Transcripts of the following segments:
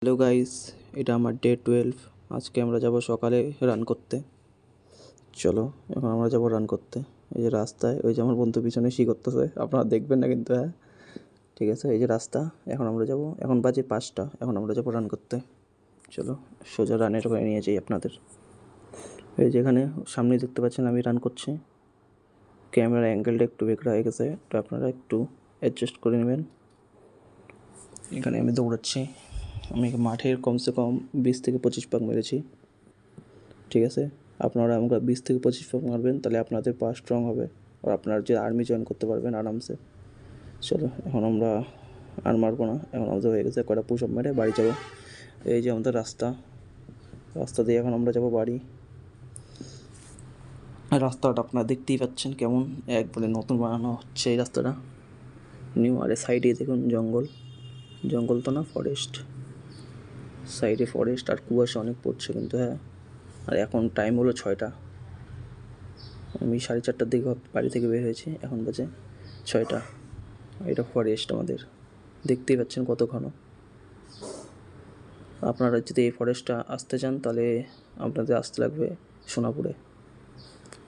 Hello guys, এটা আমার day 12। আজকে আমরা যাব সকালে রান করতে। চলো এখন আমরা যাব রান করতে। এই যে রাস্তায় ওই যে আমার বন্ধু পিছনে করতেছে, আপনারা দেখবেন না কিন্তু। হ্যাঁ ঠিক আছে, এই যে রাস্তা। এখন আমরা যাব, এখন বাজে 5টা, এখন আমরা যাব রান করতে। চলো সোজা রানের ওখানে নিয়ে যাই আপনাদের। এই যেখানে সামনে দেখতে পাচ্ছেন আমি রান করছি। ক্যামেরার অ্যাঙ্গেলটা একটু বেঁকড়া হয়ে গেছে, তো আপনারা একটু অ্যাডজাস্ট করে নেবেন। এখানে আমি দৌড়াচ্ছি। আমি মাঠের কমসে কম 20 থেকে 25 পাক মেরেছি। ঠিক আছে, আপনারা আমাকে 20 থেকে 25 পাক মারবেন, তাহলে আপনাদের পা স্ট্রং হবে আর আপনার যে আর্মি জয়েন করতে পারবেন আরামসে। চলো এখন আমরা আর মারবো না, এখন আমাদের হয়ে গেছে কয়টা পুশ আপ মেরে বাড়ি যাবো। এই যে আমাদের রাস্তা, রাস্তা দিয়ে এখন আমরা যাবো বাড়ি। রাস্তাটা আপনারা দেখতেই পাচ্ছেন কেমন, একবারে নতুন বানানো হচ্ছে এই রাস্তাটা, নিউ। আর সাইডে দেখুন জঙ্গল, জঙ্গল তো না, ফরেস্ট। সাইডে ফরেস্ট আর কুয়াশা অনেক পড়ছে কিন্তু। হ্যাঁ, আর এখন টাইম হলো 6টা। আমি 4:30টার দিকে বাড়ি থেকে বের হয়েছি, এখন বাজে 6টা। এটা ফরেস্ট আমাদের, দেখতেই পাচ্ছেন কত ঘন। আপনারা যদি এই ফরেস্টটা আসতে চান তাহলে আপনাদের আসতে লাগবে সোনাপুরে।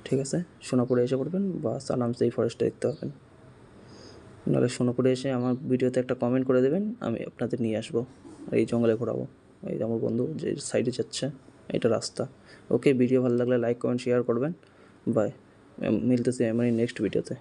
ঠিক আছে, সোনাপুরে এসে পড়বেন, বা আরামসে এই ফরেস্টটা দেখতে পাবেন। নাহলে সোনাপুরে এসে আমার ভিডিওতে একটা কমেন্ট করে দেবেন, আমি আপনাদের নিয়ে আসবো, এই জঙ্গলে ঘোরাবো। এই যে আমার বন্ধু যে সাইডে যাচ্ছে, এটা রাস্তা। ওকে, ভিডিও ভালো লাগলে লাইক কমেন্ট শেয়ার করবেন। বাই, মিলতেছি আমি নেক্সট ভিডিওতে।